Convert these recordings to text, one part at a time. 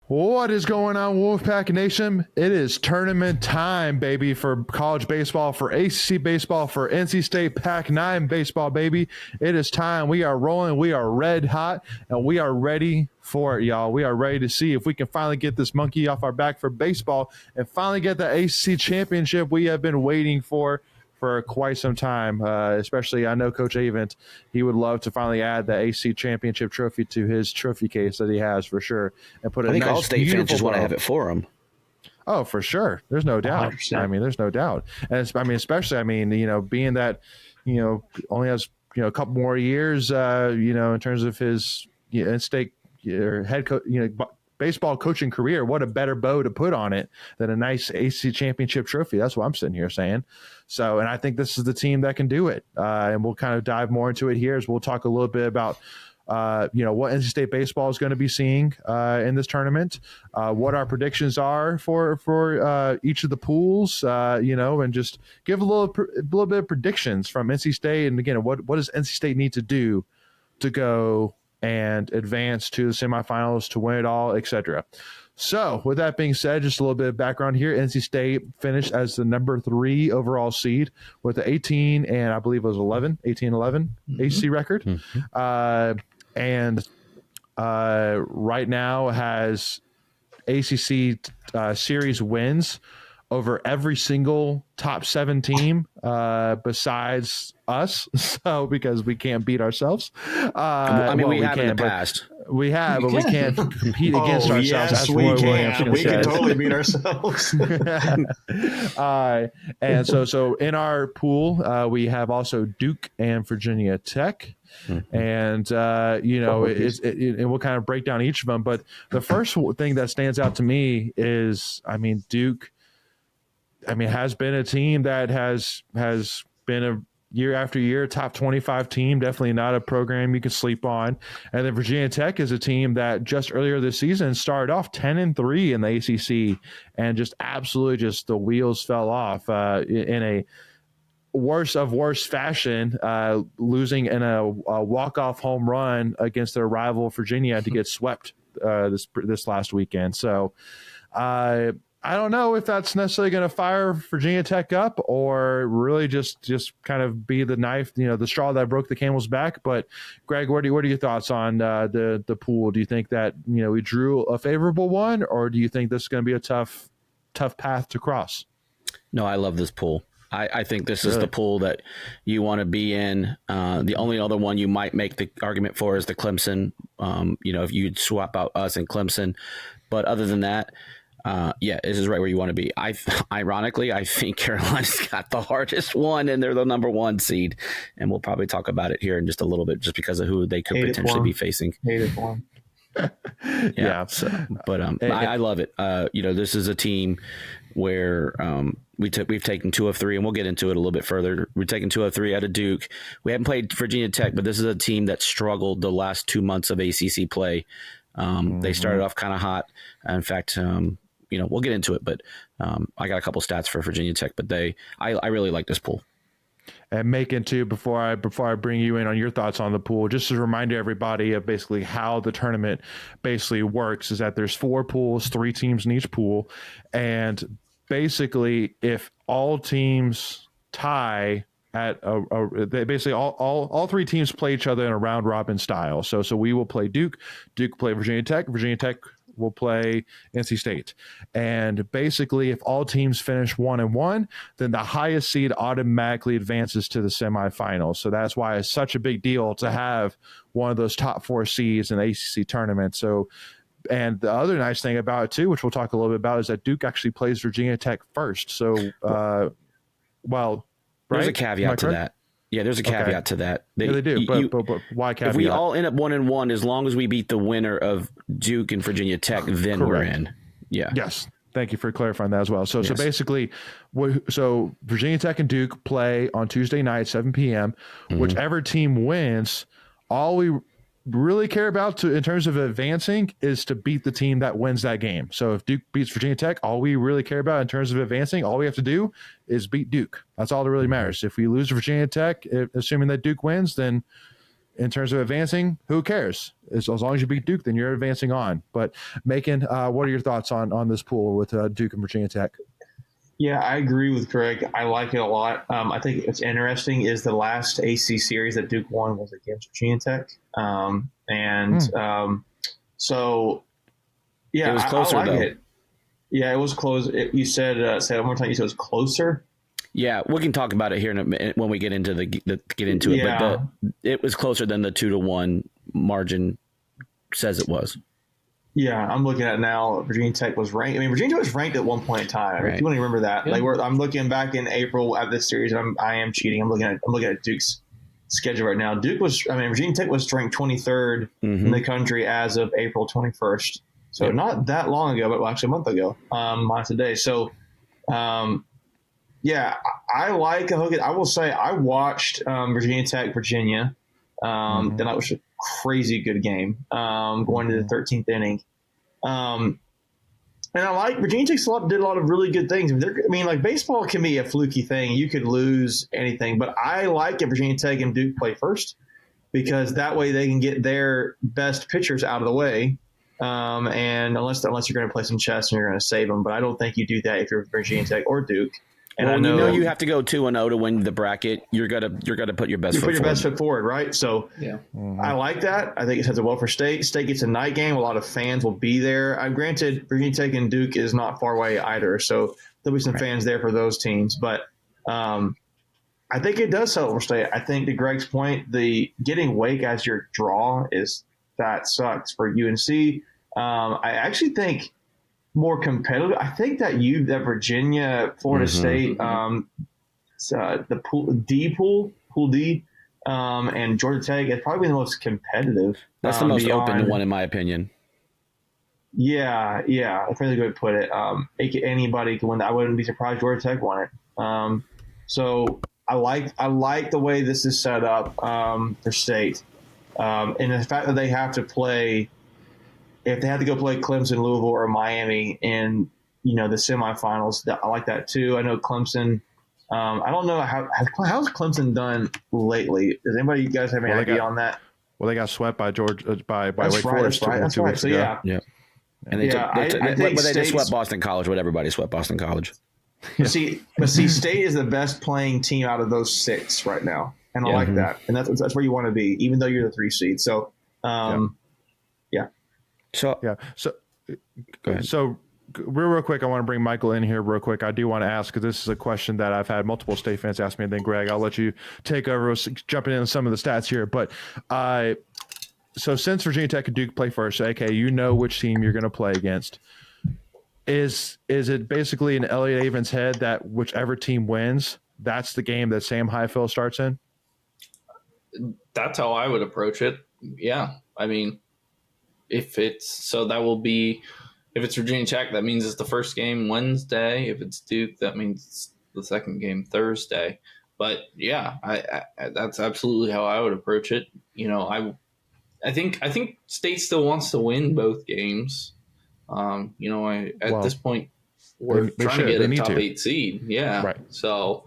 What is going on, Wolfpack Nation? It is tournament time, baby, for college baseball, for ACC baseball, for NC State Pac-9 baseball, baby. It is time. We are rolling. We are red hot, and we are ready for it, y'all. We are ready to see if we can finally get this monkey off our back for baseball and finally get the ACC championship we have been waiting for quite some time, especially I know Coach Avent, he would love to finally add the ACC championship trophy to his trophy case that he has for sure. And put I think all state fans just want to have it for him. Oh, for sure. There's no doubt. 100%. I mean, there's no doubt. And especially, being that, only has, a couple more years, in terms of his in-state head coach, baseball coaching career, what a better bow to put on it than a nice ACC championship trophy. That's what I'm sitting here saying. So, and I think this is the team that can do it. And we'll kind of dive more into it here as we'll talk a little bit about, what NC State baseball is going to be seeing in this tournament, what our predictions are for each of the pools, and just give a little bit of predictions from NC State. And again, what does NC State need to do to go and advance to the semifinals to win it all, etc. So with that being said, just a little bit of background here. NC State finished as the number 3 overall seed with the 18 and I believe it was 11 ACC record. And right now has ACC series wins over every single top 7 team besides us. So because we can't beat ourselves. We have in the past. We have, but we can't compete against ourselves. Yes, we can. We can totally beat ourselves. And so in our pool, we have also Duke and Virginia Tech. And, and we'll kind of break down each of them. But the first thing that stands out to me is, Duke, has been a team that has been a year after year top 25 team, definitely not a program you can sleep on. And then Virginia Tech is a team that just earlier this season started off 10-3 in the ACC and just absolutely just the wheels fell off in a worse fashion, losing in a walk-off home run against their rival Virginia to get swept this last weekend. So I don't know if that's necessarily going to fire Virginia Tech up or really just kind of be the knife, the straw that broke the camel's back. But Greg, what are your thoughts on the pool? Do you think that, we drew a favorable one, or do you think this is going to be a tough path to cross? No, I love this pool. I think this is the pool that you want to be in. The only other one you might make the argument for is the Clemson, if you'd swap out us and Clemson. But other than that, this is right where you want to be. Ironically, I think Carolina's got the hardest one, and they're the number 1 seed. And we'll probably talk about it here in just a little bit, just because of who they could potentially be facing. Yeah. So, but I love it. This is a team where we've taken 2 of 3, and we'll get into it a little bit further. We've taken 2 of 3 out of Duke. We haven't played Virginia Tech, but this is a team that struggled the last 2 months of ACC play. They started off kind of hot. In fact, we'll get into it, but I got a couple stats for Virginia Tech, but I really like this pool. And Macon too, before I bring you in on your thoughts on the pool, just to remind everybody of basically how the tournament basically works is that there's 4 pools, 3 teams in each pool. And basically if all teams tie at basically all 3 teams play each other in a round robin style. So we will play Duke play Virginia Tech will play NC State. And basically, if all teams finish 1-1, then the highest seed automatically advances to the semifinals. So that's why it's such a big deal to have one of those top 4 seeds in the ACC tournament. So, and the other nice thing about it too, which we'll talk a little bit about, is that Duke actually plays Virginia Tech first. So, there's a caveat to that. Yeah, there's a caveat to that. They do, but why caveat? If we all end up 1-1, as long as we beat the winner of Duke and Virginia Tech, then Correct. We're in. Yeah. Yes. Thank you for clarifying that as well. So basically, Virginia Tech and Duke play on Tuesday night, 7 p.m. Whichever team wins, all we really care about in terms of advancing is to beat the team that wins that game. So if Duke beats Virginia Tech, all we really care about in terms of advancing, all we have to do is beat Duke. That's all that really matters. If we lose Virginia Tech, assuming that Duke wins, then in terms of advancing, who cares? As long as you beat Duke, then you're advancing on. But Macon, what are your thoughts on this pool with Duke and Virginia Tech? Yeah, I agree with Greg. I like it a lot. I think what's interesting is the last AC series that Duke won was against Virginia Tech. So, yeah, it was closer, I like though. it. Yeah, it was close. You said, say it one more time. You said it was closer. Yeah, we can talk about it here in a minute when we get into it. Yeah. But it was closer than the 2-1 margin says it was. Yeah, I'm looking at it now. Virginia Tech was ranked. I mean, Virginia Tech was ranked at one point in time. Right. If you want to remember that, I'm looking back in April at this series. I am cheating. I'm looking at Duke's schedule right now. Virginia Tech was ranked 23rd in the country as of April 21st. So not that long ago, but actually a month ago, minus today. So, yeah, I like Hogan. I will say I watched Virginia Tech, Virginia. Then that was a crazy good game going to the 13th inning. And I like Virginia Tech did a lot of really good things. Like baseball can be a fluky thing. You could lose anything, but I like it Virginia Tech and Duke play first because that way they can get their best pitchers out of the way. And unless you're going to play some chess and you're going to save them, but I don't think you do that if you're Virginia Tech or Duke. And I know you have to go 2-0 to win the bracket. You're gonna put your best foot forward, right? So I like that. I think it sets up well for State. State gets a night game. A lot of fans will be there. Granted, Virginia Tech and Duke is not far away either, so there'll be some fans there for those teams. But I think it does set up for State. I think to Greg's point, the getting Wake as your draw that sucks for UNC. I actually think more competitive. I think that Virginia, Florida State, the pool D, and Georgia Tech is probably the most competitive. That's the most open one, in my opinion. Yeah, that's really good to put it. Anybody can win that. I wouldn't be surprised Georgia Tech won it. So I like the way this is set up for State, and the fact that they have to play. If they had to go play Clemson, Louisville, or Miami in the semifinals, I like that too. I know Clemson. I don't know how's Clemson done lately. Does anybody you guys have any idea on that? Well, they got swept by Wake Forest. That's right. So yeah. And they just swept Boston College. What everybody swept Boston College. See, State is the best playing team out of those 6 right now, and I like that. And that's where you want to be, even though you're the 3 seed. So, So real quick, I want to bring Michael in here real quick. I do want to ask, because this is a question that I've had multiple State fans ask me, and then Greg, I'll let you take over jumping in on some of the stats here. But so since Virginia Tech and Duke play first, okay, you know which team you're going to play against. Is it basically in Elliot Avon's head that whichever team wins, that's the game that Sam Highfill starts in? That's how I would approach it. Yeah. I mean, if it's Virginia Tech, that means it's the first game Wednesday. If it's Duke, that means it's the second game Thursday. But yeah, I that's absolutely how I would approach it. I think State still wants to win both games. At this point, we're trying to get a top 8 seed. Yeah. Right. So,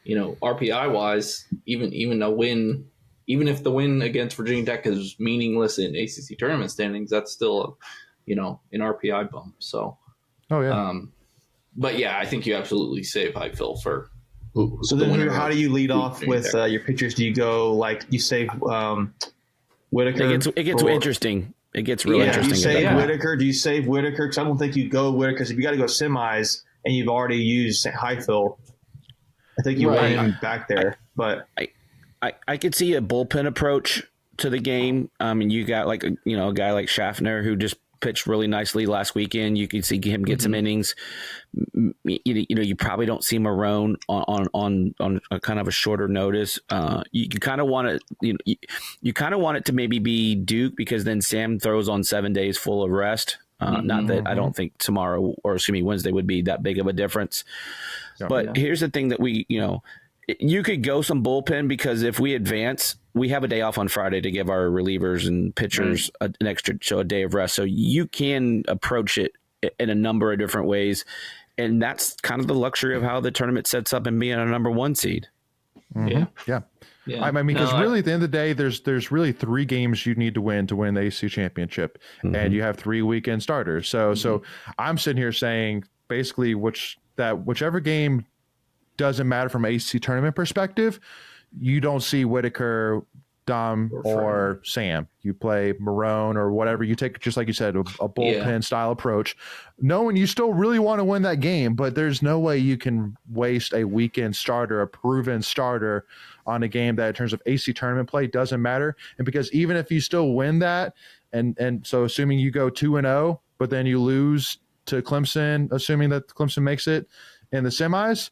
RPI wise, even if the win against Virginia Tech is meaningless in ACC tournament standings, that's still an RPI bump. So, but yeah, I think you absolutely save Highfill for. So then, how do you lead off with your pitchers? Do you go like you save Whitaker? It gets interesting. It gets real interesting. Do you save Whitaker? Do you save Whitaker? Because I don't think you go Whitaker. Because if you got to go semis and you've already used Highfill, I think you want him back there. But I could see a bullpen approach to the game. You got like a guy like Schaffner who just pitched really nicely last weekend. You could see him get some innings. You probably don't see Marone on a kind of a shorter notice. You kind of want it. You kind of want it to maybe be Duke because then Sam throws on 7 days full of rest. Not that I don't think Wednesday would be that big of a difference. But here's the thing that you could go some bullpen because if we advance, we have a day off on Friday to give our relievers and pitchers an extra a day of rest. So you can approach it in a number of different ways. And that's kind of the luxury of how the tournament sets up and being a number 1 seed. Yeah. Yeah. I mean, because really, at the end of the day, there's really 3 games you need to win the ACC championship, and you have 3 weekend starters. So I'm sitting here saying basically whichever game doesn't matter from ACC tournament perspective, you don't see Whitaker, Dom, or Sam. You play Marone or whatever. You take, just like you said, a bullpen style approach, knowing you still really want to win that game, but there's no way you can waste a weekend starter, a proven starter, on a game that in terms of AC tournament play doesn't matter. And because even if you still win that, and so assuming you go 2-0, but then you lose to Clemson, assuming that Clemson makes it in the semis,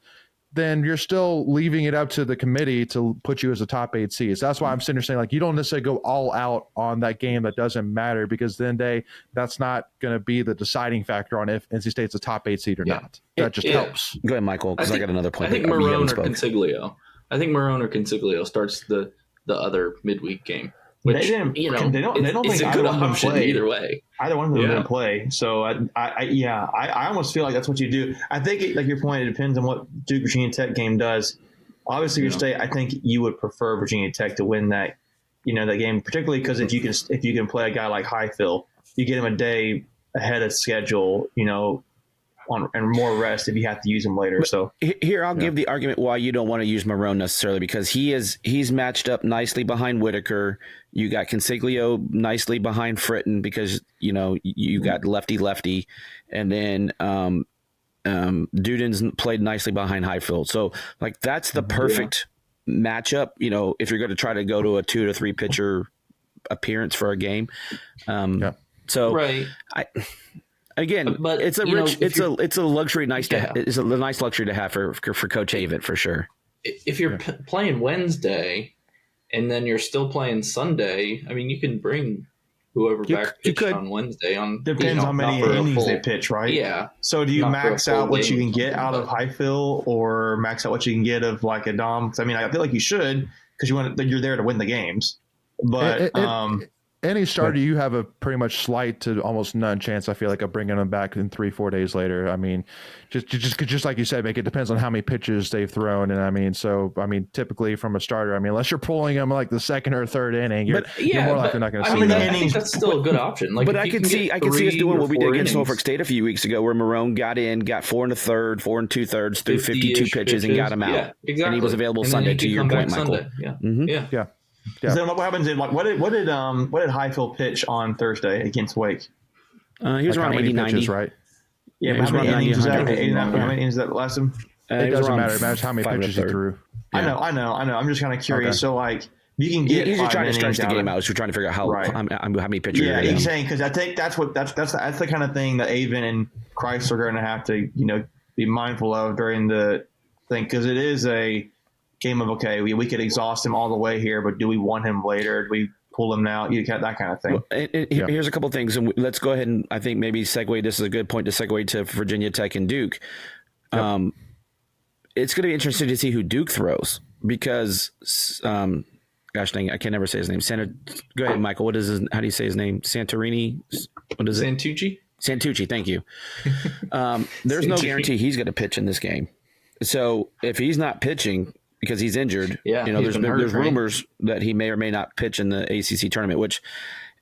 then you're still leaving it up to the committee to put you as a top 8 seed. So that's why I'm sitting there saying, like, you don't necessarily go all out on that game that doesn't matter, because then that's not going to be the deciding factor on if NC State's a top 8 seed or not. That just helps. Go ahead, Michael, because I got another point. I think Marone or Consiglio. Starts the other midweek game. Which, they don't it's a good option either way. Either one of them didn't play. So I almost feel like that's what you do. I think, like your point, it depends on what Duke Virginia Tech game does. Obviously, your state, I think you would prefer Virginia Tech to win that, that game, particularly because if you can play a guy like Highfill, you get him a day ahead of schedule, and more rest if you have to use him later. So here, I'll give the argument why you don't want to use Marone necessarily, because he's matched up nicely behind Whitaker. You got Consiglio nicely behind Fritton because you got lefty, and then Duden's played nicely behind Highfield. So like that's the perfect matchup. If you're going to try to go to a 2 to 3 pitcher appearance for a game. So right. Again, but it's a luxury. It's a nice luxury to have for Coach Avett for sure. If you're playing Wednesday, and then you're still playing Sunday, I mean, you can bring whoever back pitched on Wednesday. Depends how many innings they pitch, right? Yeah. So do you max out what you can get out of Highfill, or max out what you can get of like a Dom? I mean, I feel like you should, because you're there to win the games. But any starter, you have a pretty much slight to almost none chance, I feel like, of bringing them back in 3-4 days later. I mean, just like you said, it depends on how many pitches they've thrown. And typically from a starter, unless you're pulling them like the second or third inning, you're more likely not going to see that. I think that's still a good option. Like, but I can see us doing what we did against Norfolk State a few weeks ago, where Marone got 4 1/3, 4 2/3 through 52 pitches and got him out. Yeah, exactly. And he was available Sunday, to your point, Michael. Yeah. So what happens? What did Highfield pitch on Thursday against Wake? He was around 80-90, pitches, right? Yeah, but how many innings is that? How many innings that last him? It doesn't matter. It matters how many pitches he threw. Yeah. I know. I'm just kind of curious. Okay. So like, you can get. He's just trying to stretch the game out. So we're trying to figure out how many pitches. Yeah, he's saying, because I think that's the kind of thing that Avon and Christ are going to have to be mindful of during the thing, because it is a game of, okay, we could exhaust him all the way here, but do we want him later? Do we pull him now? That kind of thing. Well, here's a couple things, and let's go ahead and I think maybe segue. This is a good point to segue to Virginia Tech and Duke. Yep. It's going to be interesting to see who Duke throws, because, gosh dang, I can never say his name. Go ahead, Michael. How do you say his name? Santorini? What is it? Santucci. Thank you. There's no guarantee he's going to pitch in this game. So if he's not pitching because he's injured, there's rumors that he may or may not pitch in the ACC tournament, which,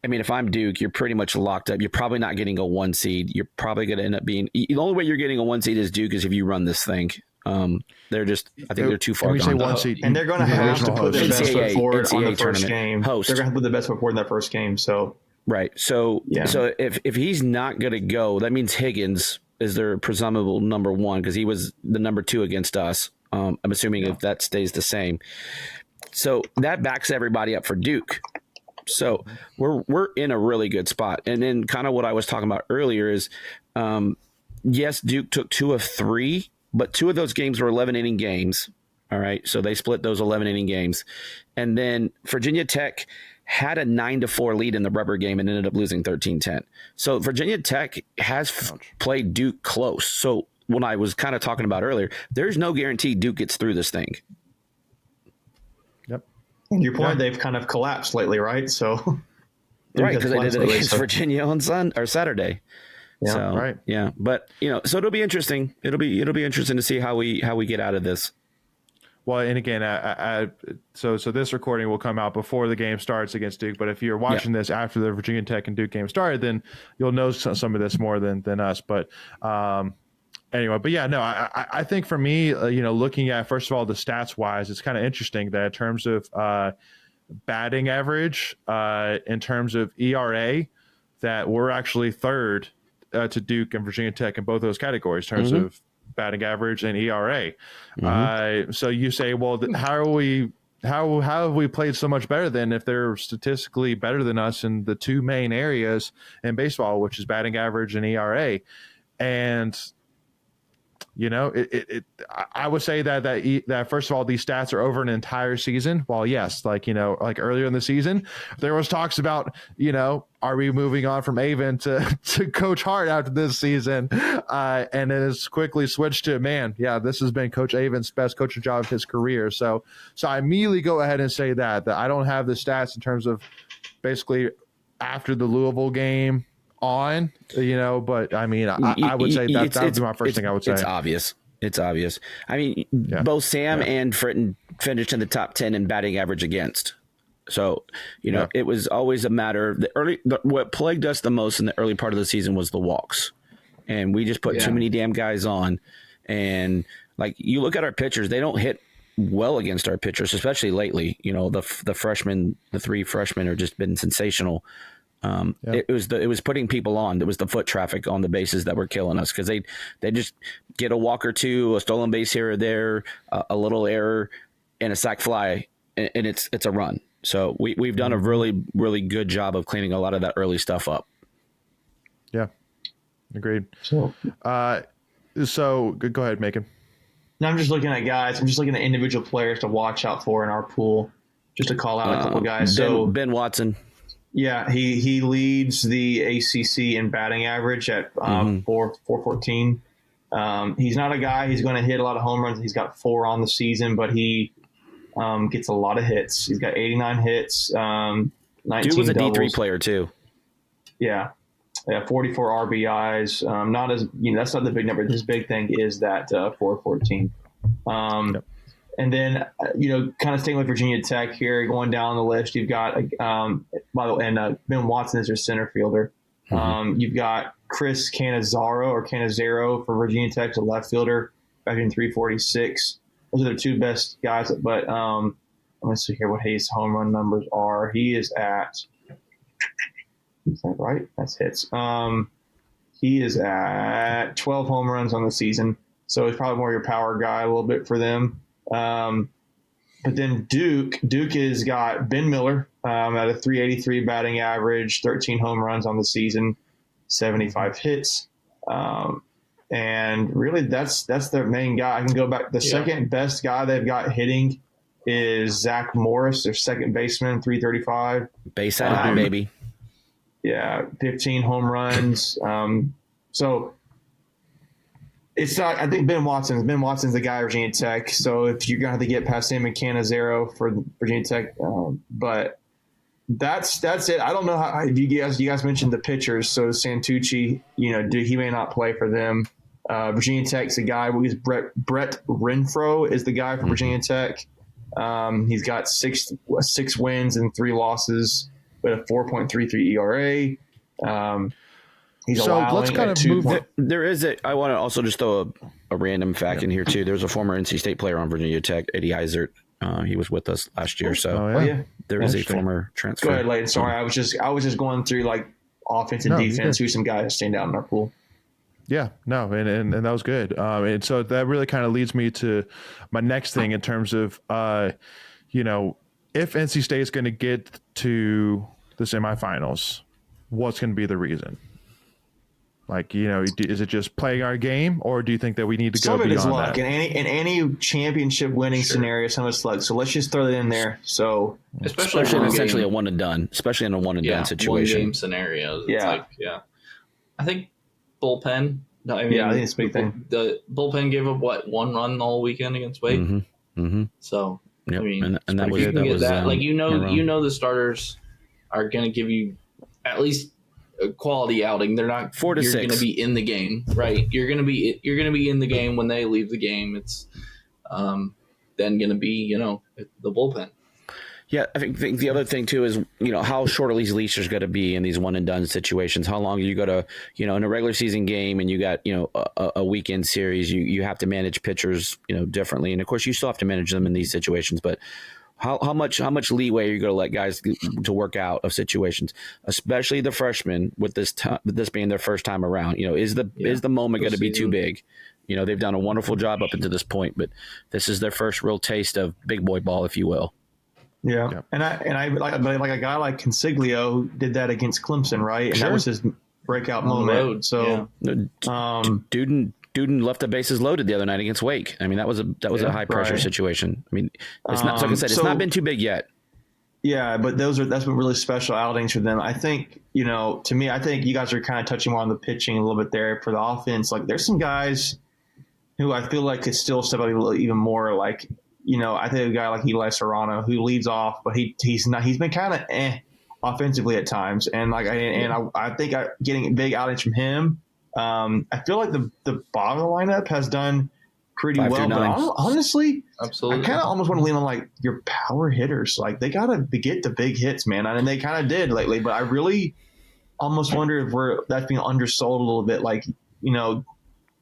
if I'm Duke, you're pretty much locked up. You're probably not getting a 1 seed. You're probably going to end up being – the only way you're getting a 1 seed is Duke is if you run this thing. I think they're too far gone. 1 seed, and they're going to have to put their best foot forward on the first game. Host. They're going to put their best foot forward in that first game. So right. So if he's not going to go, that means Higgins is their presumable number 1, because he was the number 2 against us. I'm assuming if that stays the same. So that backs everybody up for Duke. So we're in a really good spot. And then kind of what I was talking about earlier is, yes, Duke took 2 of 3, but 2 of those games were 11-inning games. All right, so they split those 11-inning games. And then Virginia Tech had a 9-4 lead in the rubber game and ended up losing 13-10. So Virginia Tech has played Duke close. So when I was kind of talking about earlier, there's no guarantee Duke gets through this thing. Yep. And your point, they've kind of collapsed lately, right? So right, because they did it against Virginia on Saturday. Yeah, so, right. Yeah, but so it'll be interesting. It'll be interesting to see how we get out of this. Well, and again, so this recording will come out before the game starts against Duke. But if you're watching this after the Virginia Tech and Duke game started, then you'll know some of this more than us. But anyway, but yeah, no, I think for me, looking at, first of all, the stats wise, it's kind of interesting that in terms of batting average, in terms of ERA, that we're actually third to Duke and Virginia Tech in both those categories in terms of batting average and ERA. So you say, well, how have we played so much better than if they're statistically better than us in the two main areas in baseball, which is batting average and ERA? And I would say that first of all, these stats are over an entire season. While yes, like earlier in the season, there was talks about, are we moving on from Avon to Coach Hart after this season? And it has quickly switched to, this has been Coach Avon's best coaching job of his career. So I immediately go ahead and say that I don't have the stats in terms of basically after the Louisville game on, but I mean, I would say that would be my first thing I would say. It's obvious. I mean, both Sam and Fritton finished in the top 10 in batting average against. So, it was always a matter of what plagued us the most in the early part of the season was the walks. And we just put too many damn guys on. And like, you look at our pitchers, they don't hit well against our pitchers, especially lately. The freshmen, the three freshmen are just been sensational. It was putting people on. It was the foot traffic on the bases that were killing us, because they just get a walk or two, a stolen base here or there, a little error, and a sac fly, and it's a run. So we've done a really, really good job of cleaning a lot of that early stuff up. Yeah, agreed. So go ahead, Macon. No, I'm just looking at guys. I'm just looking at individual players to watch out for in our pool, just to call out a couple guys. Ben Watson. Yeah, he leads the ACC in batting average at 414. He's not a guy who's going to hit a lot of home runs. He's got 4 on the season, but he gets a lot of hits. He's got 89 hits, 19 Dude was a doubles. D3 player too. Yeah, 44 RBIs. Not as that's not the big number. His big thing is that 414. And then, kind of staying with Virginia Tech here, going down the list, you've got, by the way, and Ben Watson is their center fielder. You've got Chris Canizaro for Virginia Tech, the left fielder, back in 346. Those are the two best guys. But let's see here what his home run numbers are. He is at, is that right? That's hits. He is at 12 home runs on the season. So he's probably more your power guy a little bit for them. But then Duke has got Ben Miller at a 383 batting average, 13 home runs on the season, 75 hits. And really that's their main guy. I can go back. The second best guy they've got hitting is Zach Morris, their second baseman, 335. Base out, baby. Yeah, 15 home runs. So it's not. I think Ben Watson's the guy at Virginia Tech. So if you're gonna have to get past him and Canizaro for Virginia Tech, but that's it. I don't know how you guys mentioned the pitchers. So Santucci, he may not play for them. Virginia Tech's a guy. Brett Renfro is the guy for Virginia Tech. He's got six wins and 3 losses with a 4.33 ERA. So let's kind of move. I want to also just throw a random fact in here too. There's a former NC State player on Virginia Tech, Eddie Eisert. He was with us last year. So there is a former transfer. Go ahead, Layton. Sorry, I was just going through like offense and defense. Who's some guys that stand out in our pool? Yeah, no, and that was good. And so that really kind of leads me to my next thing in terms of, if NC State is going to get to the semifinals, what's going to be the reason? Like, is it just playing our game, or do you think that we need to go beyond that? Some of it is luck. In any championship winning scenario, some of it's luck. So let's just throw that in there. So especially essentially a one and done, especially in a one and done situation. 1 game scenarios. It's I think bullpen. I think it's a big thing. The bullpen gave up 1 run the whole weekend against Wake. So yep. I mean, and that was that. Like the starters are going to give you at least a quality outing. They're not 4 to 6. You're going to be in the game, right? You're going to be in the game when they leave the game. It's then going to be, the bullpen. Yeah, I think the other thing too is, how short are these leashes going to be in these one and done situations? How long you go to, in a regular season game and you got, a weekend series, you have to manage pitchers, differently. And of course you still have to manage them in these situations, but how much leeway are you going to let guys to work out of situations, especially the freshmen with this being their first time around? Is the moment going to be too big? They've done a wonderful job up until this point, but this is their first real taste of big boy ball, if you will. Yeah. Yep. And I like a guy like Consiglio did that against Clemson, right? And that was his breakout moment. So, Duden left the bases loaded the other night against Wake. I mean, that was a high pressure situation. I mean, it's not, like I said, it's not been too big yet. Yeah, but that's been really special outings for them. I think, to me, I think you guys are kind of touching more on the pitching a little bit there for the offense. Like, there's some guys who I feel like could still step up even more. Like, I think a guy like Eli Serrano who leads off, but he's been kind of offensively at times. And I think getting big outings from him. I feel like the bottom of the lineup has done pretty well, but honestly, absolutely, I kind of almost want to lean on like your power hitters. Like they got to get the big hits, man, and they kind of did lately. But I really almost wonder if that's being undersold a little bit. Like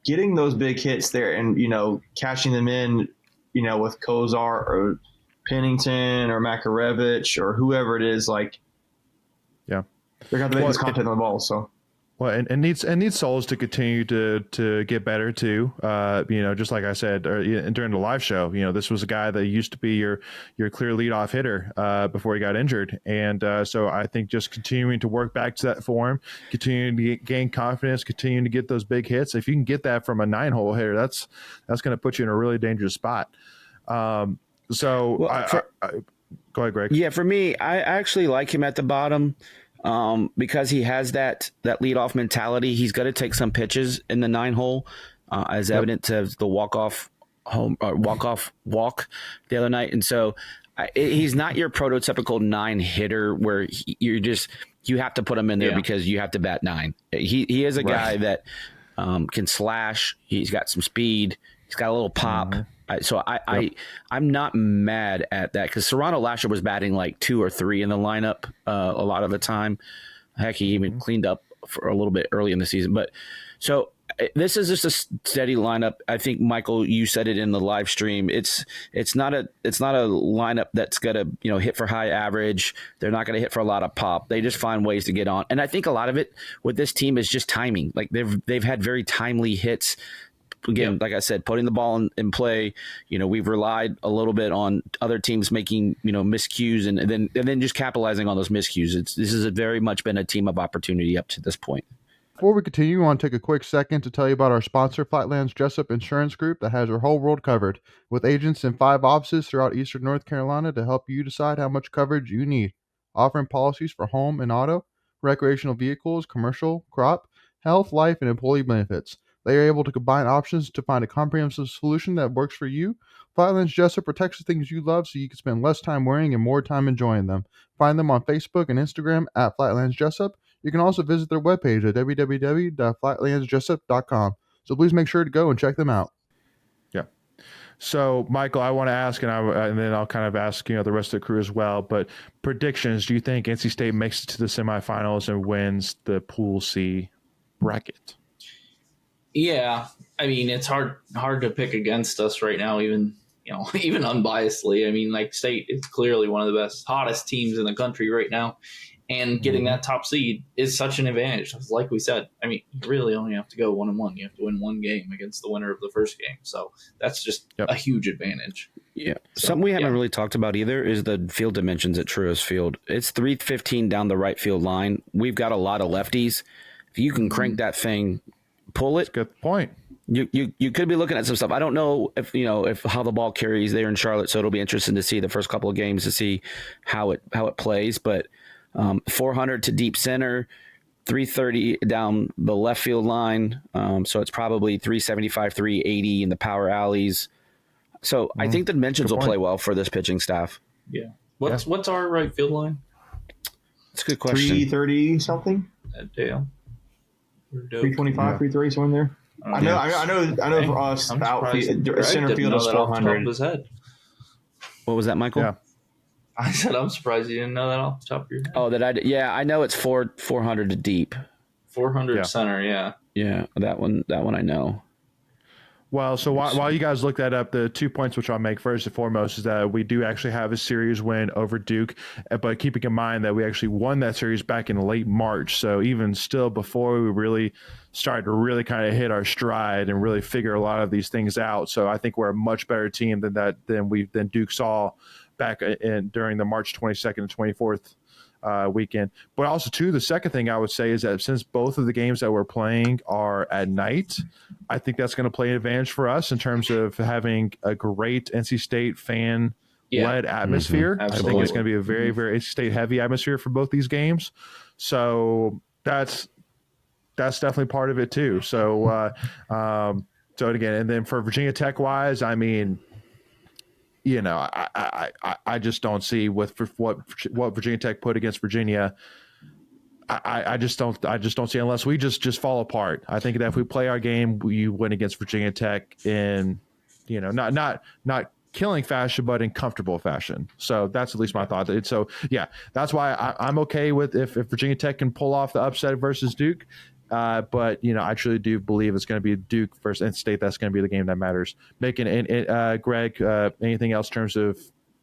getting those big hits there and cashing them in, with Kozar or Pennington or Makarevich or whoever it is. Like, yeah, they're got the biggest content on the ball, so. Well, and needs souls to continue to get better too. Just like I said during the live show, this was a guy that used to be your clear leadoff hitter before he got injured, and so I think just continuing to work back to that form, continuing to gain confidence, continuing to get those big hits. If you can get that from a 9-hole hitter, that's going to put you in a really dangerous spot. Go ahead, Greg. Yeah, for me, I actually like him at the bottom. Because he has that leadoff mentality, he's got to take some pitches in the 9-hole, as evident to the walk the other night. And so he's not your prototypical 9 hitter where you have to put him in there because you have to bat 9. He is a guy that can slash. He's got some speed. He's got a little pop. Mm-hmm. I'm not mad at that because Serrano last year was batting like 2 or 3 in the lineup a lot of the time. Heck, he even cleaned up for a little bit early in the season. But so this is just a steady lineup. I think, Michael, you said it in the live stream. It's not a lineup that's gonna hit for high average. They're not gonna hit for a lot of pop. They just find ways to get on. And I think a lot of it with this team is just timing. Like they've had very timely hits. Again, like I said, putting the ball in play, we've relied a little bit on other teams making, miscues and then just capitalizing on those miscues. This has very much been a team of opportunity up to this point. Before we continue, I want to take a quick second to tell you about our sponsor, Flightland's Jessup Insurance Group, that has your whole world covered, with agents in 5 offices throughout eastern North Carolina to help you decide how much coverage you need, offering policies for home and auto, recreational vehicles, commercial, crop, health, life, and employee benefits. They are able to combine options to find a comprehensive solution that works for you. Flightland's Jessup protects the things you love so you can spend less time worrying and more time enjoying them. Find them on Facebook and Instagram at Flightland's Jessup. You can also visit their webpage at www.flightlandsjessup.com. So please make sure to go and check them out. Yeah. So, Michael, I want to ask, and then I'll kind of ask the rest of the crew as well. But predictions: do you think NC State makes it to the semifinals and wins the Pool C bracket? Yeah, I mean, it's hard to pick against us right now, even unbiasedly. I mean, like, State is clearly one of the hottest teams in the country right now, and getting that top seed is such an advantage. Like we said, I mean, you really only have to go 1-1. You have to win one game against the winner of the first game, so that's just a huge advantage. Yeah, something we haven't really talked about either is the field dimensions at Truist Field. It's 315 down the right field line. We've got a lot of lefties. If you can crank that thing. Pull it. Good point. You could be looking at some stuff. I don't know if how the ball carries there in Charlotte, so it'll be interesting to see the first couple of games to see how it plays. But 400 to deep center, 330 down the left field line, so it's probably 375, 380 in the power alleys. So I think the dimensions will play well for this pitching staff. Yeah. What's our right field line? That's a good question. 330 something. Dale. 325, 330, somewhere in there. I know. For us, center field is 400. His head. What was that, Michael? Yeah. I said I'm surprised you didn't know that off the top of your head. Oh, I know it's 400 to deep. 400 center, yeah. Yeah, that one I know. Well, so while you guys look that up, the 2 points which I'll make first and foremost is that we do actually have a series win over Duke, but keeping in mind that we actually won that series back in late March. So even still before we really started to really kind of hit our stride and really figure a lot of these things out. So I think we're a much better team than Duke saw back during the March 22nd and 24th weekend. But also, too, the second thing I would say is that since both of the games that we're playing are at night, I think that's going to play an advantage for us in terms of having a great NC State fan-led atmosphere. I think it's going to be a very, very NC State-heavy atmosphere for both these games. So that's definitely part of it, too. So, again, and then for Virginia Tech-wise, I mean, you know, I just don't see what Virginia Tech put against Virginia. I just don't see unless we just fall apart. I think that if we play our game, we win against Virginia Tech in, you know, not killing fashion, but in comfortable fashion. So that's at least my thought. So yeah, that's why I'm okay with if Virginia Tech can pull off the upset versus Duke. But you know, I truly do believe it's going to be Duke versus NC State. That's going to be the game that matters. Making Greg, anything else in terms of?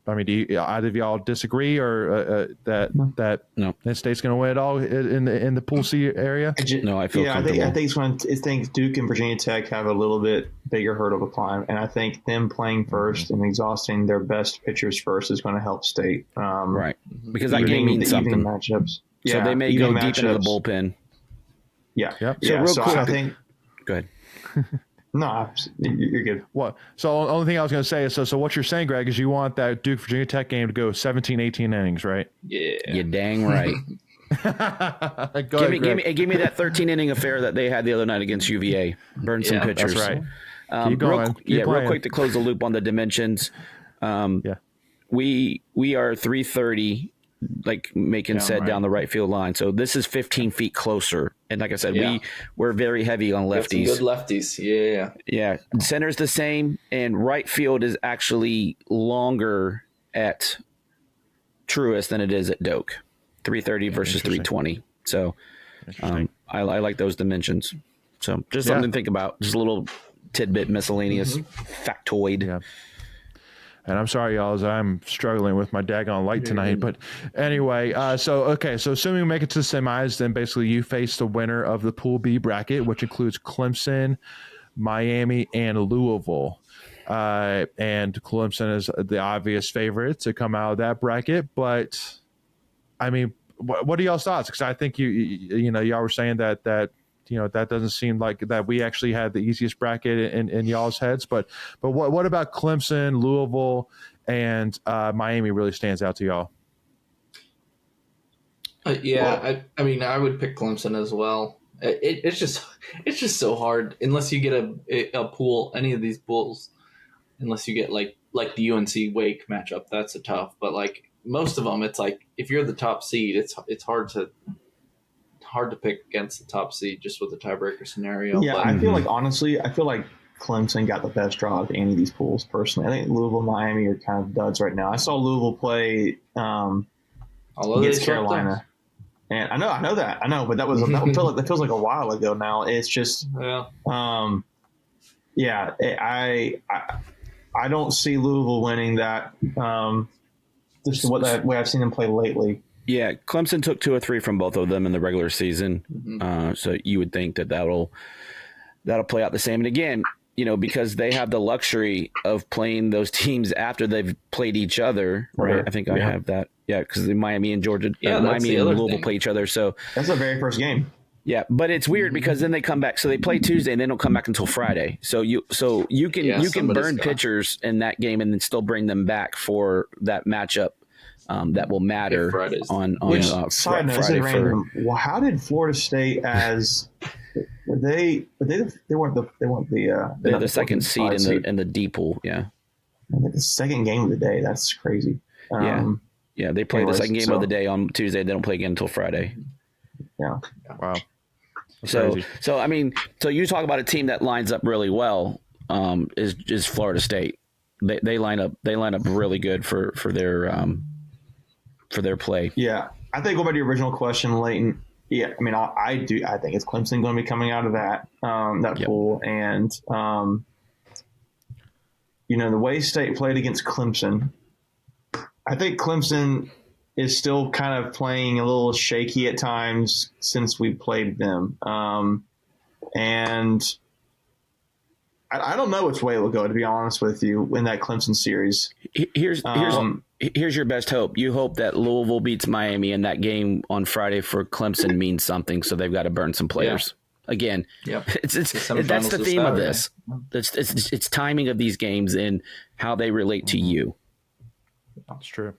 I mean, do either of y'all disagree or that no. NC State's going to win it all in the Pool C area? No, I feel comfortable. I think Duke and Virginia Tech have a little bit bigger hurdle to climb, and I think them playing first and exhausting their best pitchers first is going to help State. Right, because that game means something. Matchups. So they may go deep into the bullpen. Yeah. Yep. So I think. Go ahead. No, you're good. What? So the only thing I was going to say is, so what you're saying, Greg, is you want that Duke Virginia Tech game to go 17, 18 innings, right? Yeah. You're dang right. Give me that 13 inning affair that they had the other night against UVA. Burn some pitchers. That's right. Keep going. Real quick to close the loop on the dimensions. We are 330. Like Macon said, down the right field line. So this is 15 feet closer. And like I said, we're very heavy on lefties. Good lefties. Yeah. Yeah. Center's the same, and right field is actually longer at Truist than it is at Doak. 330 versus 320. So I like those dimensions. So just something to think about. Just a little tidbit, miscellaneous factoid. Yeah. And I'm sorry, y'all, as I'm struggling with my daggone light tonight. But anyway, so assuming we make it to the semis, then basically you face the winner of the Pool B bracket, which includes Clemson, Miami, and Louisville. And Clemson is the obvious favorite to come out of that bracket. But, I mean, what are y'all's thoughts? Because I think y'all were saying that you know, that doesn't seem like that we actually had the easiest bracket in y'all's heads. But what about Clemson, Louisville, and Miami really stands out to y'all? I mean, I would pick Clemson as well. It's just so hard unless you get a pool, any of these pools, unless you get like the UNC Wake matchup. That's a tough. But like most of them, it's like if you're the top seed, it's hard to pick against the top seed just with the tiebreaker scenario. Yeah, I feel like Clemson got the best draw of any of these pools. Personally, I think Louisville, Miami are kind of duds right now. I saw Louisville play against Carolina, and I know, but that feels like a while ago now. It's just, I don't see Louisville winning that. Just the way I've seen them play lately. Yeah, Clemson took 2 or 3 from both of them in the regular season, so you would think that'll play out the same. And again, you know, because they have the luxury of playing those teams after they've played each other, right? I think I have that. Yeah, because Miami and Georgia, Miami and Louisville play each other. So that's the very first game. Yeah, but it's weird because then they come back. So they play Tuesday and they don't come back until Friday. So you can burn pitchers in that game and then still bring them back for that matchup. That will matter on Friday. Well, how did Florida State they weren't the second seed in the D pool? Yeah, the second game of the day. That's crazy. Yeah. They play the second game of the day on Tuesday. They don't play again until Friday. Yeah. Wow. So you talk about a team that lines up really well. Is Florida State. they line up really good for their play. Yeah, I think going back to your original question, Leighton. Yeah, I mean, I do. I think it's Clemson going to be coming out of that pool, and the way State played against Clemson, I think Clemson is still kind of playing a little shaky at times since we played them, and I don't know which way it will go, to be honest with you, in that Clemson series. Here's your best hope. You hope that Louisville beats Miami, and that game on Friday for Clemson means something, so they've got to burn some players. Yeah. Again, that's the theme of this. It's timing of these games and how they relate to you. That's true.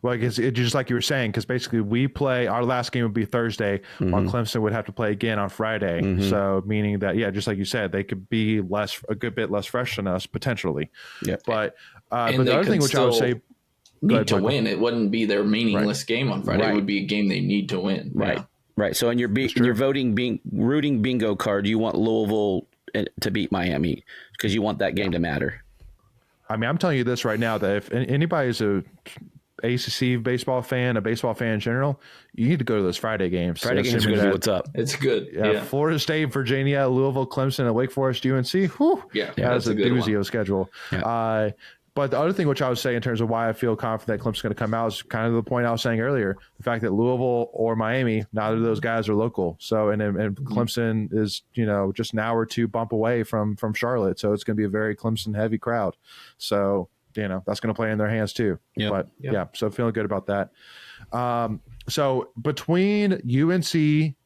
Well, I guess it's just like you were saying, because basically we play, our last game would be Thursday, while Clemson would have to play again on Friday. So meaning that, just like you said, they could be a good bit less fresh than us potentially. Yeah. But the other thing which I would say, need to win. It wouldn't be their meaningless game on Friday. It would be a game they need to win. Right. Yeah. Right. So in your rooting bingo card, you want Louisville to beat Miami because you want that game to matter. I mean, I'm telling you this right now, that if anybody's a ACC baseball fan, a baseball fan in general, you need to go to those Friday games. Friday games are going to be what's up. It's good. Yeah. Florida State, Virginia, Louisville, Clemson, and Wake Forest, UNC. Whew, that's a doozy of schedule. Yeah. But the other thing which I would say in terms of why I feel confident that Clemson's going to come out is kind of the point I was saying earlier. The fact that Louisville or Miami, neither of those guys are local. So, and Clemson is, just an hour or two bump away from Charlotte. So it's going to be a very Clemson heavy crowd. So, that's going to play in their hands too. But so feeling good about that. So between UNC,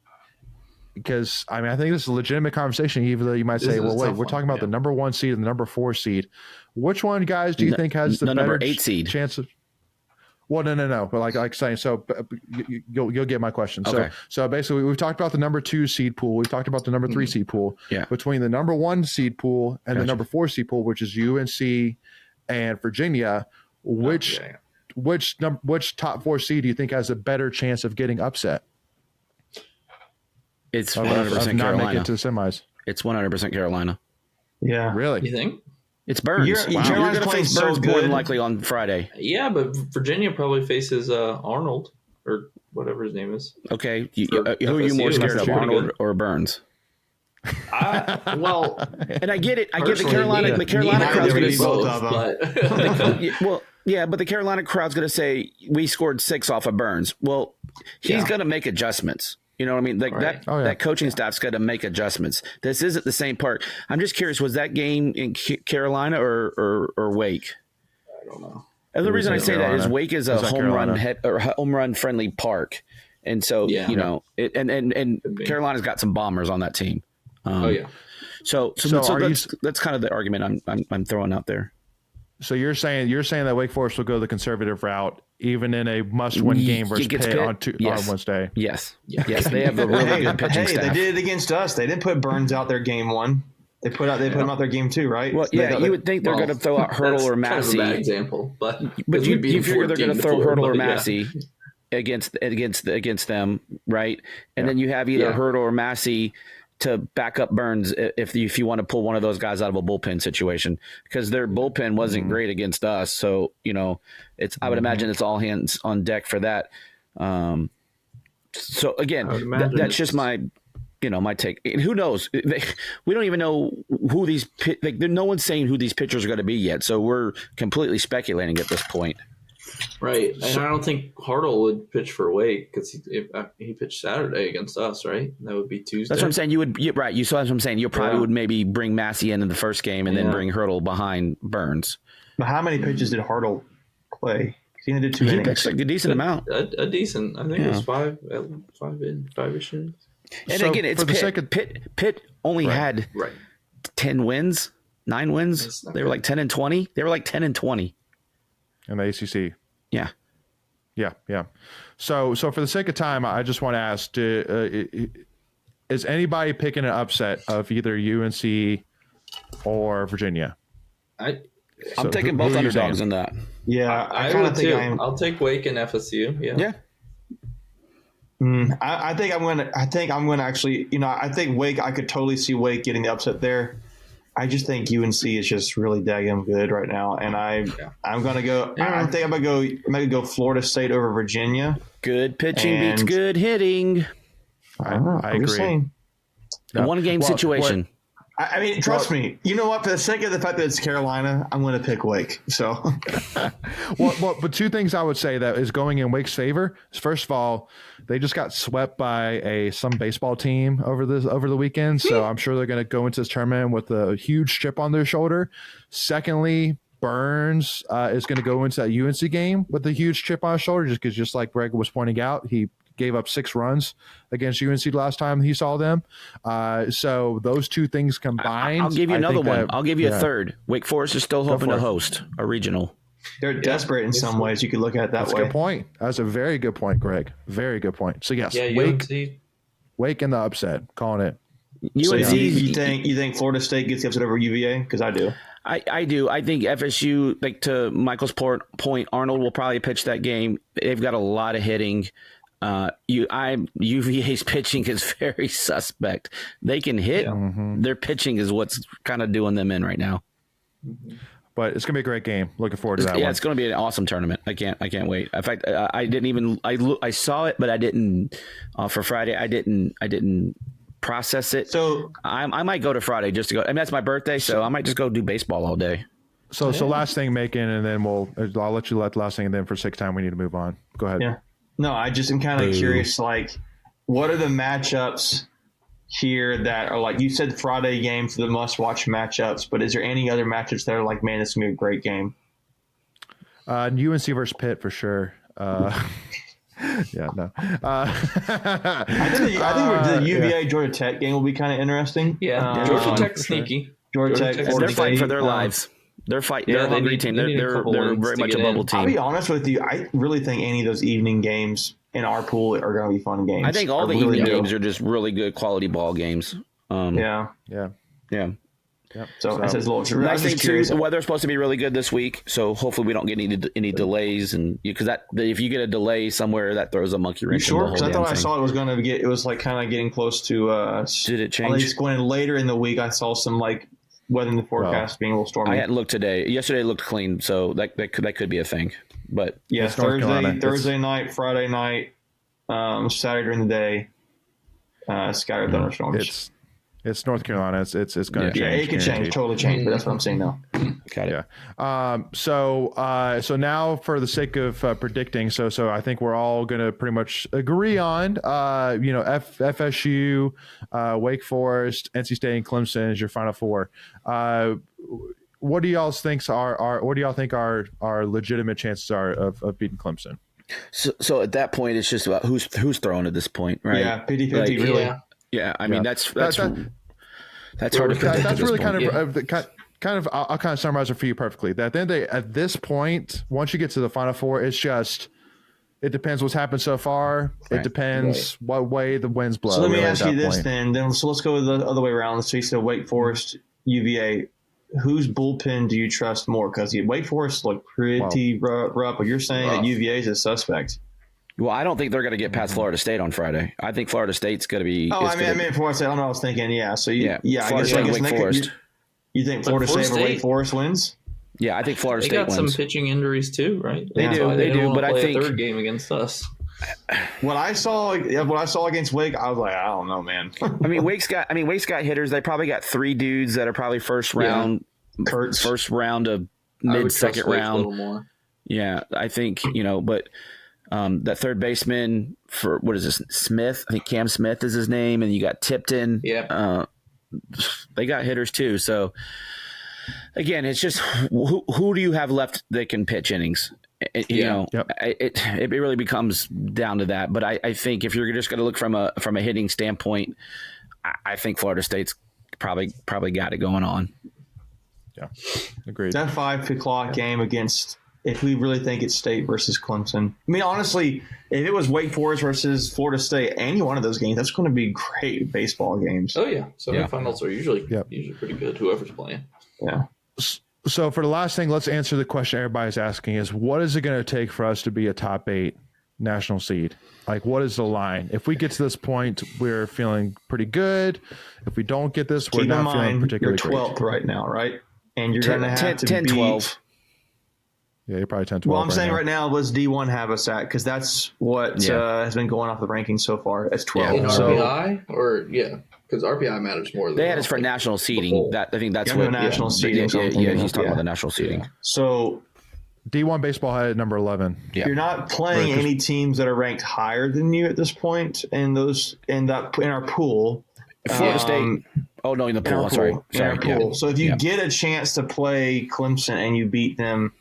because I think this is a legitimate conversation, even though you might say, well, wait, we're talking about the number 1 seed and the number 4 seed. Which one, guys, do you think has the better number 8 seed chance of? Well, no. But like saying, so you'll get my question. Okay. So basically, we've talked about the number 2 seed pool. We've talked about the number 3 seed pool. Yeah. Between the number 1 seed pool and the number 4 seed pool, which is UNC and Virginia, which top 4 seed do you think has a better chance of getting upset? It's 100% Carolina. Not make it to the semis. It's 100% Carolina. Yeah. Really? You think? It's Burns. You're going to face Burns more than likely on Friday. Yeah, but Virginia probably faces Arnold or whatever his name is. Okay. Who are you more scared of, Arnold or Burns? And I get it. I get the Carolina crowd's going to say but the Carolina crowd's going to say we scored 6 off of Burns. Well, he's going to make adjustments. You know what I mean? Like that coaching staff's got to make adjustments. This isn't the same part. I'm just curious, was that game in Carolina or Wake? I don't know. And the reason I say that is Wake is a home run friendly park. And so, and Carolina's got some bombers on that team. So that's kind of the argument I'm throwing out there. So you're saying that Wake Forest will go the conservative route, even in a must-win game versus Pitt on Wednesday. Yes. They have a really good pitching staff. They did it against us. They didn't put Burns out their game 1. They put him out their game 2, right? Well, you would think they're going to throw out Hurdle or Massey. Kind of a bad example, but you figure they're going to throw Hurdle or Massey against them, right? And then you have either Hurdle or Massey to back up Burns if you want to pull one of those guys out of a bullpen situation, because their bullpen wasn't great against us. So, I would imagine it's all hands on deck for that. So again, that's just my take. And who knows? We don't even know who these no one's saying who these pitchers are going to be yet. So we're completely speculating at this point. Right. And I don't think Hartle would pitch for Wake because he pitched Saturday against us, right? That would be Tuesday. That's what I'm saying. Right. You saw what I'm saying. You probably would maybe bring Massey in the first game and then bring Hurdle behind Burns. But how many pitches did Hartle play? He only did 2 innings. He pitched like a decent amount. A decent. I think it was 5-ish innings. And so again, it's Pitt. Pitt only had 10 wins, 9 wins. They were like 10-20. They were like 10-20. In the ACC. Yeah. So for the sake of time, I just want to ask, is anybody picking an upset of either UNC or Virginia? I'm taking both underdogs in that. Yeah, I would too. I'll take Wake and FSU. Yeah. I think I'm going to actually, I think Wake, I could totally see Wake getting the upset there. I just think UNC is just really daggum good right now, and I'm gonna go. I think I'm gonna go Florida State over Virginia. Good pitching beats good hitting. I agree. One game situation. I mean, trust me. You know what? For the sake of the fact that it's Carolina, I'm going to pick Wake. So, but two things I would say that is going in Wake's favor is, first of all, they just got swept by some baseball team over the weekend, so I'm sure they're going to go into this tournament with a huge chip on their shoulder. Secondly, Burns is going to go into that UNC game with a huge chip on his shoulder, just like Greg was pointing out, he gave up 6 runs against UNC last time he saw them. So those two things combined. I'll give you another one. I'll give you a third. Wake Forest is still hoping to host a regional. They're desperate in some ways. You could look at it that way. That's a good point. That's a very good point, Greg. Very good point. So yes, Wake in the upset. Calling it. UNC. So you think Florida State gets the upset over UVA? Because I do. I do. I think FSU, like to Michael's point, Arnold will probably pitch that game. They've got a lot of hitting. UVA's pitching is very suspect. They can hit. Their pitching is what's kind of doing them in right now. But it's gonna be a great game. Looking forward to that one. Yeah, it's gonna be an awesome tournament. I can't wait. In fact, I saw it, but I didn't for Friday. I didn't process it. So I might go to Friday just to go. I mean, that's my birthday, so I might just go do baseball all day. So last thing, Macon, and then I'll let you let the last thing, and then for 6 time we need to move on. Go ahead. Yeah. No, I just am kind of curious, like, what are the matchups here that are, like, you said Friday games are the must-watch matchups, but is there any other matchups that are like, man, this is going to be a great game? UNC versus Pitt for sure. Yeah, no. I think the UVA Georgia Tech game will be kind of interesting. Yeah, Georgia Tech's sneaky. Georgia Tech, they're fighting for their lives. They're fighting. They're a hungry team. They're very much a bubble team. I'll be honest with you. I really think any of those evening games in our pool are going to be fun games. I think all the evening games are just really good quality ball games. Yeah. So that's a little. Nice thing too. The weather's supposed to be really good this week, so hopefully we don't get any delays. And because if you get a delay somewhere, that throws a monkey wrench. Sure, because I thought I saw it was going to get. It was like kind of getting close to. Did it change? At least going later in the week, I saw some like weather in the forecast being a little stormy. I hadn't looked today. Yesterday it looked clean, so that could be a thing. But yeah, Thursday night, Friday night, Saturday during the day, scattered thunderstorms. It's North Carolina. It's going to change. Yeah, it could change, totally change. But that's what I'm saying now. Got it. Yeah. So now for the sake of predicting, so I think we're all going to pretty much agree on, FSU, Wake Forest, NC State, and Clemson is your Final Four. What do y'all think are legitimate chances are of beating Clemson? So at that point, it's just about who's throwing at this point, right? Yeah, 50-50, really. Yeah, I mean that's hard to predict. That's really kind of I'll kind of summarize it for you perfectly. That then at this point, once you get to the Final Four, it depends what's happened so far. Right. It depends what way the winds blow. So let me ask you this then. So let's go the other way around. So you said Wake Forest, UVA. Whose bullpen do you trust more? Because Wake Forest looked pretty rough, but you're saying that UVA is a suspect. Well, I don't think they're going to get past Florida State on Friday. I think Florida State's going to be. Oh, I mean, Florida State. I don't know. I was thinking, yeah. So I guess Wake Forest. You think Florida State or Wake Forest wins? Yeah, I think Florida State wins. They got some pitching injuries too, right? They do. But I think a third game against us. What I saw against Wake, I was like, I don't know, man. Wake's got hitters. They probably got 3 dudes that are probably first round of mid-second round. A little more. Yeah, I think but. That third baseman for what is this? Smith, I think Cam Smith is his name, and you got Tipton. Yeah, they got hitters too. So again, it's just who do you have left that can pitch innings? It really becomes down to that. But I think if you're just going to look from a hitting standpoint, I think Florida State's probably got it going on. Yeah, agreed. That 5 o'clock game against. If we really think it's State versus Clemson. I mean, honestly, if it was Wake Forest versus Florida State, any one of those games, that's going to be great baseball games. Oh, yeah. Semifinals are usually pretty good, whoever's playing. Yeah. So for the last thing, let's answer the question everybody's asking is, what is it going to take for us to be a top 8 national seed? Like, what is the line? If we get to this point, we're feeling pretty good. If we don't get this, we're not feeling particularly you're 12th great. right now, right? And you're going to have to 10, beat 12. Yeah, you're probably 10, 12. Well, I'm saying right now, let's D1 have us at, because that's what has been going off the rankings so far. It's 12. In RPI because RPI matters more. They had us for national seeding. I think that's what national seeding. Yeah, he's talking about the national seeding. So D1 baseball had number 11. Yeah. You're not playing any teams that are ranked higher than you at this point in our pool. Florida State. Oh no, in the pool. Sorry. In our pool. So if you get a chance to play Clemson and you beat them,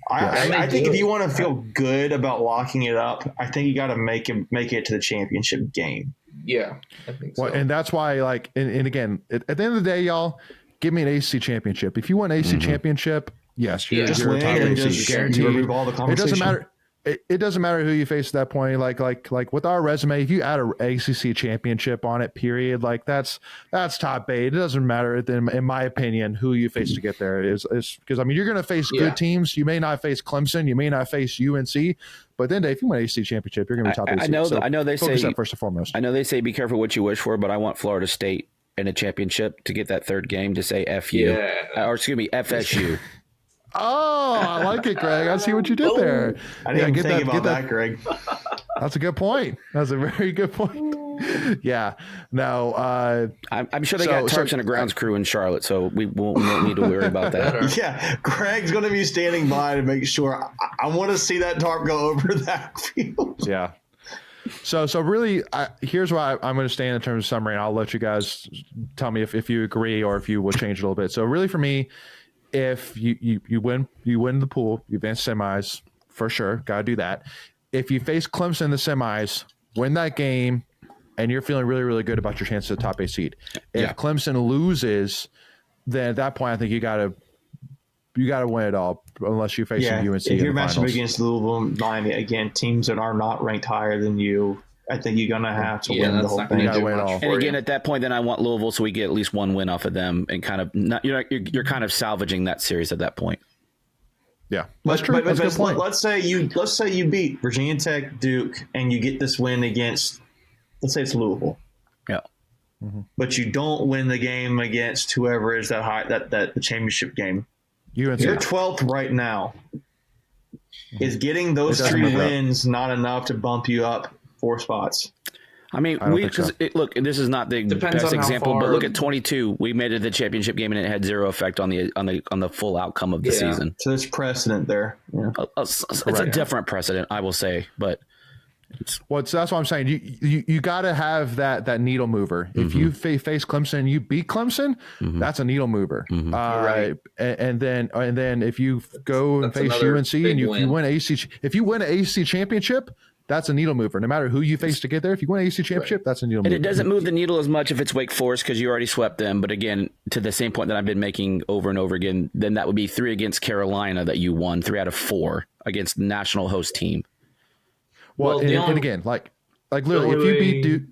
I think if you want to feel good about locking it up, I think you got to make it to the championship game. Yeah, I think so. Well, and that's why, like, and again, at the end of the day, y'all, give me an ACC championship. If you win ACC championship, yes, you're just a win top and ACC, just guaranteed. remove all the It conversation. doesn't matter. It doesn't matter who you face at that point. Like with our resume, if you add a ACC championship on it, period, like that's top 8. It doesn't matter, in my opinion, who you face to get there is because I mean you're going to face good teams. You may not face Clemson, you may not face UNC, but then if you win ACC championship, you're going to be top 8. I know they say that first and foremost. I know they say be careful what you wish for, but I want Florida State in a championship to get that third game to say FU or excuse me FSU. Oh, I like it, Greg. I see what you did there. I didn't even think about that, Greg. That's a good point. That's a very good point. Yeah. No. I'm sure they got tarps and a grounds crew in Charlotte, so we won't need to worry about that. Yeah, Greg's going to be standing by to make sure. I want to see that tarp go over that field. Yeah. So really, here's why I'm going to stay in terms of summary, and I'll let you guys tell me if you agree or if you will change it a little bit. So really, for me, if you win the pool, you advance semis for sure. Got to do that. If you face Clemson in the semis, win that game, and you're feeling really, really good about your chances at top 8 seed. If Clemson loses, then at that point, I think you got to win it all, unless you face UNC. If you're matching up against Louisville and Miami, again, teams that are not ranked higher than you, I think you're going to have to win the whole thing. You got to win it all. And again, at that point, then I want Louisville, so we get at least one win off of them, and kind of you're kind of salvaging that series at that point. Yeah, that's true. That's a good point. Let's say you beat Virginia Tech, Duke, and you get this win against, let's say it's Louisville. Yeah. Mm-hmm. But you don't win the game against whoever is the championship game. UNC. You're 12th right now. Is getting those 3 wins not enough to bump you up 4 spots? I mean, look, this is not the best example, but look at 22. We made it to the championship game, and it had zero effect on the full outcome of the season. So there's precedent there. Yeah. It's a different precedent, I will say, but. So that's what I'm saying. You got to have that needle mover. If you face Clemson, you beat Clemson, that's a needle mover. Right. And then if you go and face UNC and you win an ACC championship, that's a needle mover. No matter who you face to get there, if you win an ACC championship, that's a needle mover. And it doesn't move the needle as much if it's Wake Forest because you already swept them. But again, to the same point that I've been making over and over again, then that would be 3 against Carolina that you won, 3 out of 4 against the national host team. Well, and again, like literally, if you beat Duke,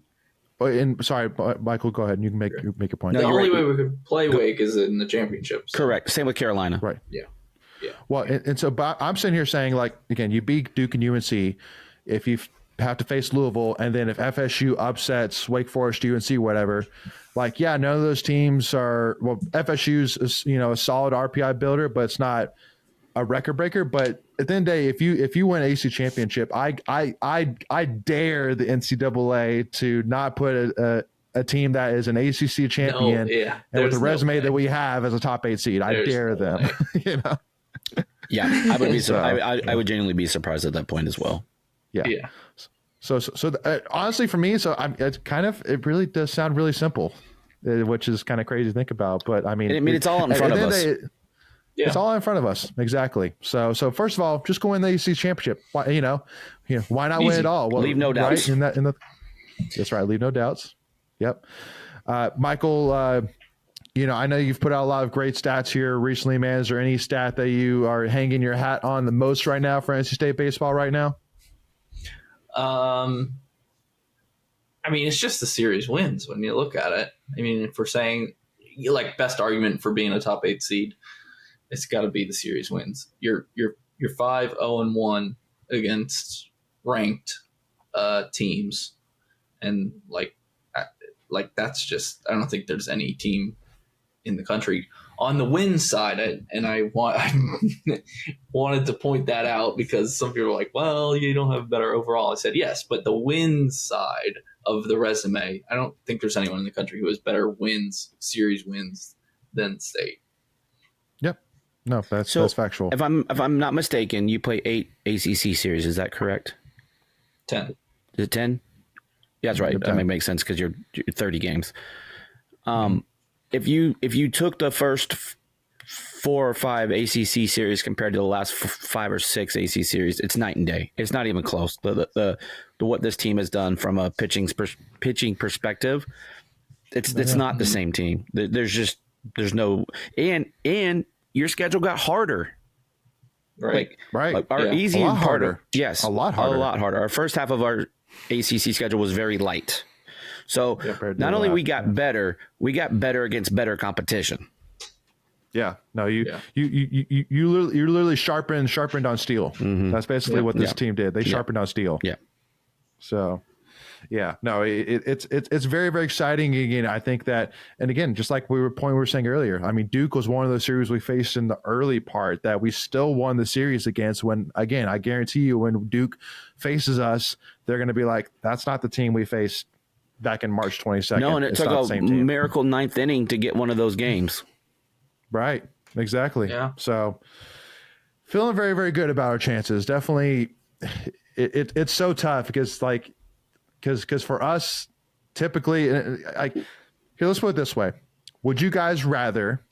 and sorry, Michael, go ahead and you can make your point. The only way we could play Wake is in the championships. Correct. Same with Carolina. Right. Yeah. Well, and so I'm sitting here saying, like, again, you beat Duke and UNC. If you have to face Louisville, and then if FSU upsets Wake Forest, UNC, whatever, like, none of those teams are. Well, FSU's a solid RPI builder, but it's not a record breaker. But at the end of the day, if you win AC championship, I dare the NCAA to not put a team that is an ACC champion and with the resume that we have as a top 8 seed. I dare them. Yeah, I would be. I would genuinely be surprised at that point as well. Yeah. So honestly, for me, it really does sound really simple, which is kind of crazy to think about. But I mean, it's all in front of us. It's all in front of us. Exactly. So first of all, just go win the ACC championship. Why not win it all? Well, leave no doubts. Right? That's right. Leave no doubts. Yep. Michael, I know you've put out a lot of great stats here recently, man. Is there any stat that you are hanging your hat on the most right now for NC State baseball right now? I mean, it's just the series wins when you look at it. I mean, if we're saying best argument for being a top 8 seed, it's got to be the series wins. You're 5-0-1 against ranked teams, and like that's just, I don't think there's any team in the country on the win side. I wanted to point that out because some people are like, well, you don't have better overall. I said, yes, but the win side of the resume, I don't think there's anyone in the country who has better series wins than State. Yep. No, that's factual. If I'm not mistaken, you play 8 ACC series. Is that correct? 10. Is it 10? Yeah, that's right. That may make sense because you're 30 games. If you took the first 4 or 5 ACC series compared to the last 5 or 6 ACC series, it's night and day. It's not even close. The what this team has done from a pitching perspective, it's not the same team. There's no and your schedule got harder. Right. Easy and harder. Yes, a lot harder. Our first half of our ACC schedule was very light. So not only we got better against better competition. Yeah. No, you literally sharpened on steel. Mm-hmm. That's basically what this team did. They sharpened on steel. Yeah. So, yeah, no, it's very, very exciting. Again, I think that, and again, just like we were saying earlier, I mean, Duke was one of those series we faced in the early part that we still won the series against. When, again, I guarantee you, when Duke faces us, they're going to be like, that's not the team we faced back in March 22nd. No, and it took a miracle 9th inning to get one of those games. Right. Exactly. Yeah. So feeling very, very good about our chances. Definitely. It's so tough because for us, typically, here, let's put it this way. Would you guys rather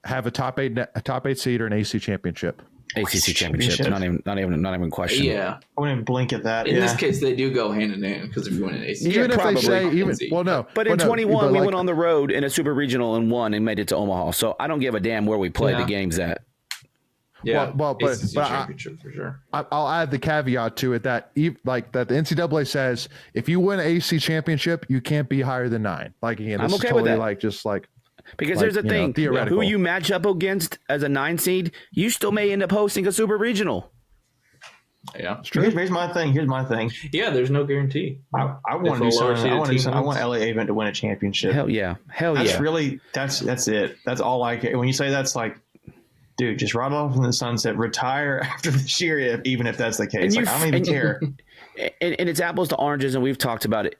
have a top eight seed or an ACC championship? ACC championship. Not even question. Yeah. I wouldn't blink at that. In this case, they do go hand in hand because if you win an ACC, even if probably. they say, but in 21, we went on the road in a super regional and won and made it to Omaha. So I don't give a damn where we play the games at. Yeah, but championship for sure. I'll add the caveat to it that the NCAA says if you win an ACC championship, you can't be higher than 9. Like, again, this I'm okay is totally with that. Because here's the thing, who you match up against as a 9 seed, you still may end up hosting a super regional. Yeah, it's true. Here's my thing. Yeah, there's no guarantee. I want to do something. I want LA Event to win a championship. Hell yeah. That's it. That's all I care. When you say that's like, dude, just ride off in the sunset, retire after this year, even if that's the case. I don't even care. And it's apples to oranges, and we've talked about it.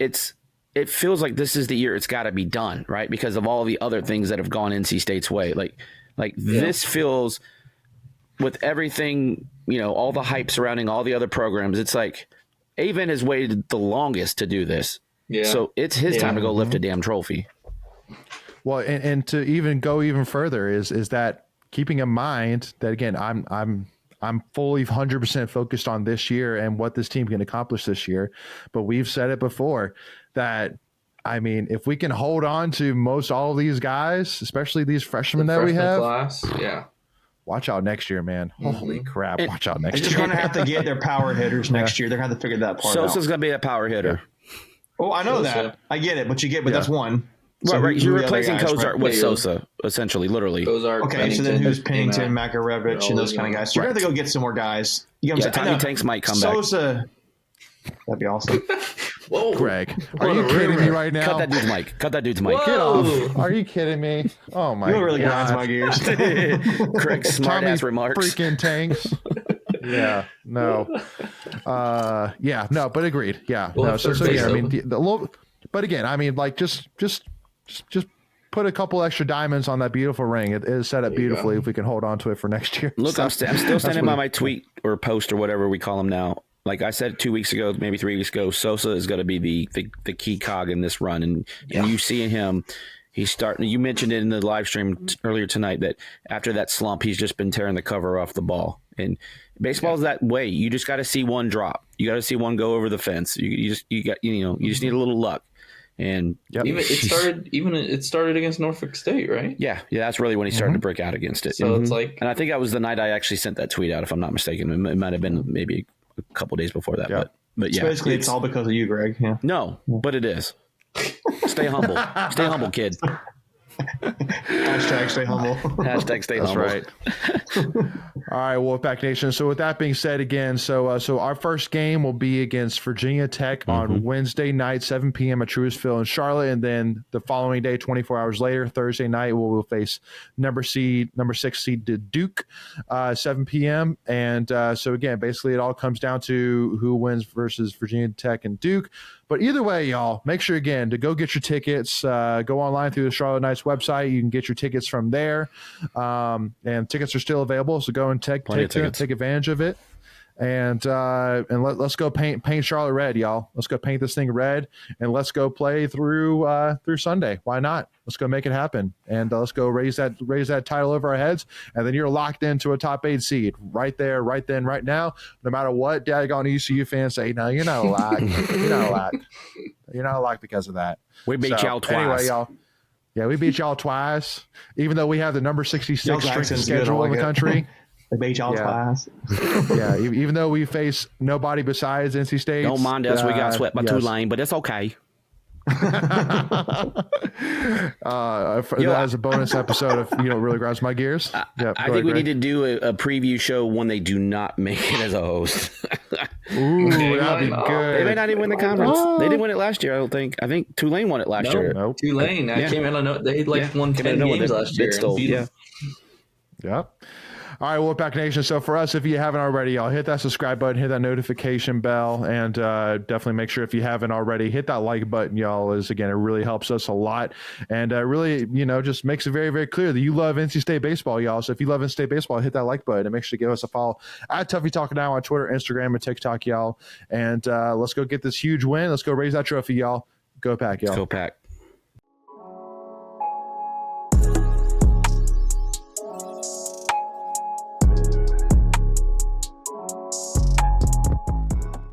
It feels like this is the year it's got to be done, right? Because of all the other things that have gone NC State's way. This feels, with everything, all the hype surrounding all the other programs, it's like Avent has waited the longest to do this. Yeah. So it's his time to go lift a damn trophy. Well, and to even go even further is that keeping in mind that, again, I'm fully 100% focused on this year and what this team can accomplish this year. But we've said it before that, I mean, if we can hold on to most all of these guys, especially these freshmen that we have, class, yeah, watch out next year, man. Holy crap. Watch out next year. They're going to have to get their power hitters next year. They're going to have to figure that part out. Sosa's going to be a power hitter. Oh, I know that. I get it. But that's one. So right. You're replacing Kozar with Sosa, essentially, literally. Okay, so then who's Pennington, Makarevich, and those kind of guys? So you're going to have to go get some more guys. You know what I'm saying? Tommy Tanks might come back. Sosa, that'd be awesome. Whoa, Greg, are you kidding me right now? Cut that dude's mic. Get off. Are you kidding me? Oh, my God. You really grinds my gears. Craig's smart-ass remarks. Freaking Tanks. Yeah, no. But agreed. Yeah. Well, no, so yeah, I mean, but again, I mean, like, just put a couple extra diamonds on that beautiful ring. It is set up beautifully if we can hold on to it for next year. Look, I'm still standing by my tweet or post or whatever we call them now. Like I said 2 weeks ago, maybe 3 weeks ago, Sosa is going to be the key cog in this run. And you see him, he's starting. You mentioned it in the live stream earlier tonight that after that slump, he's just been tearing the cover off the ball. And baseball is that way. You just got to see one drop. You got to see one go over the fence. You just need a little luck. And it started against Norfolk State, right? Yeah, that's really when he started to break out against it. So it's like, and I think that was the night I actually sent that tweet out, if I'm not mistaken. It might have been maybe a couple days before that, but yeah, basically it's all because of you, Greg. Yeah. No, but it is. Stay humble, kid. Hashtag stay humble. Hashtag stay That's humble. right. All right, Wolfpack Nation. So with that being said, again, so our first game will be against Virginia Tech on Wednesday night, 7 p.m. at Truist Field in Charlotte, and then the following day, 24 hours later, Thursday night, we'll face number 6 seed Duke, 7 p.m. And so again, basically, it all comes down to who wins versus Virginia Tech and Duke. But either way, y'all, make sure, again, to go get your tickets. Go online through the Charlotte Knights website. You can get your tickets from there. And tickets are still available, so go and take advantage of it. And let's go paint Charlotte red, y'all. Let's go paint this thing red, and let's go play through Sunday. Why not? Let's go make it happen, and let's go raise that title over our heads. And then you're locked into a top 8 seed right there, right then, right now. No matter what daggone ECU fans say, no, you're not a lock. You're not a lock. You're not a lock because of that. We beat y'all twice. Anyway, y'all. Yeah, we beat y'all twice, even though we have the number 66 strength schedule in the country. They beat y'all twice. Yeah, even though we face nobody besides NC State. Don't mind us. We got swept by Tulane, but it's okay. As a bonus episode of really grinds my gears. I think we need to do a preview show when they do not make it as a host. Ooh, that'd be good. They may not even win the conference. They didn't win it last year, I don't think. I think Tulane won it last year. Nope. Tulane. Came in on they won 10 games last year. Yep. All right, Wolfpack Nation. So for us, if you haven't already, y'all hit that subscribe button, hit that notification bell, and definitely make sure if you haven't already, hit that like button, y'all. Again, it really helps us a lot, and really, just makes it very, very clear that you love NC State baseball, y'all. So if you love NC State baseball, hit that like button and make sure to give us a follow at Tuffy Talk now on Twitter, Instagram, and TikTok, y'all. And let's go get this huge win. Let's go raise that trophy, y'all. Go Pack, y'all. Go Pack.